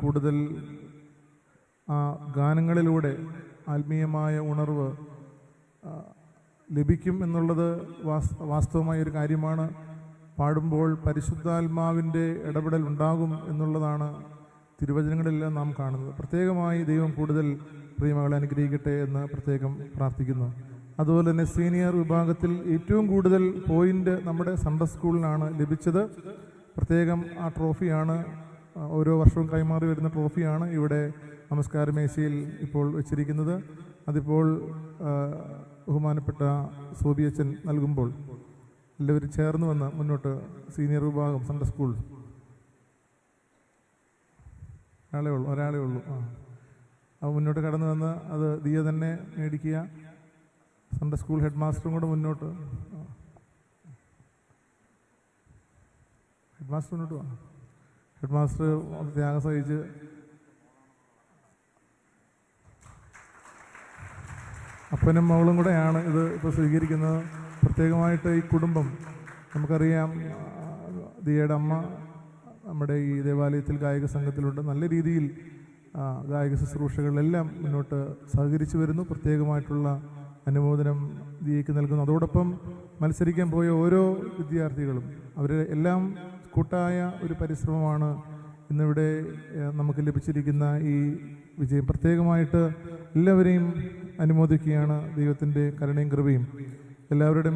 കൂടുതൽ ഗാനങ്ങളിലൂടെ ആത്മീയമായ ഉണർവ് ലഭിക്കും എന്നുള്ളത് വാസ്തവമായൊരു കാര്യമാണ്. പാടുമ്പോൾ പരിശുദ്ധാത്മാവിൻ്റെ ഇടപെടൽ ഉണ്ടാകും എന്നുള്ളതാണ് തിരുവചനങ്ങളെല്ലാം നാം കാണുന്നത്. പ്രത്യേകമായി ദൈവം കൂടുതൽ പ്രിയമകളെ അനുഗ്രഹിക്കട്ടെ എന്ന് പ്രത്യേകം പ്രാർത്ഥിക്കുന്നു. അതുപോലെ തന്നെ സീനിയർ വിഭാഗത്തിൽ ഏറ്റവും കൂടുതൽ പോയിൻ്റ് നമ്മുടെ സൺഡേ സ്കൂളിനാണ് ലഭിച്ചത്. പ്രത്യേകം ആ ട്രോഫിയാണ് ഓരോ വർഷവും കൈമാറി വരുന്ന ട്രോഫിയാണ് ഇവിടെ നമസ്കാര മേശയിൽ ഇപ്പോൾ വെച്ചിരിക്കുന്നത്. അതിപ്പോൾ ബഹുമാനപ്പെട്ട സോബിയച്ചൻ നൽകുമ്പോൾ എല്ലാവരും ചേർന്ന് വന്ന് മുന്നോട്ട് സീനിയർ വിഭാഗം സൺഡേ സ്കൂൾ ഒരാളേ ഉള്ളൂ. അപ്പോൾ മുന്നോട്ട് കടന്നു വന്ന് അത് ദിയ തന്നെ മേടിക്കുക. സൺഡേ സ്കൂൾ ഹെഡ് മാസ്റ്ററും കൂടെ മുന്നോട്ട് മുന്നോട്ട് ഹെഡ് മാസ്റ്റർ ത്യാഗം സഹിച്ച് അപ്പനും മകളും കൂടെയാണ് ഇത് ഇപ്പോൾ സ്വീകരിക്കുന്നത്. പ്രത്യേകമായിട്ട് ഈ കുടുംബം, നമുക്കറിയാം ദിയയുടെ അമ്മ നമ്മുടെ ഈ ദേവാലയത്തിൽ ഗായക സംഘത്തിലുണ്ട്. നല്ല രീതിയിൽ ഗായക ശുശ്രൂഷകളിലെല്ലാം മുന്നോട്ട് സഹകരിച്ചു വരുന്നു. പ്രത്യേകമായിട്ടുള്ള അനുമോദനം ദിയയ്ക്ക് നൽകുന്നു. അതോടൊപ്പം മത്സരിക്കാൻ പോയ ഓരോ വിദ്യാർത്ഥികളും അവരെ എല്ലാം കൂട്ടായ ഒരു പരിശ്രമമാണ് ഇന്നിവിടെ നമുക്ക് ലഭിച്ചിരിക്കുന്ന ഈ വിജയം. പ്രത്യേകമായിട്ട് എല്ലാവരെയും അനുമോദിക്കുകയാണ്. ദൈവത്തിൻ്റെ കരുണയും കൃപയും എല്ലാവരുടെയും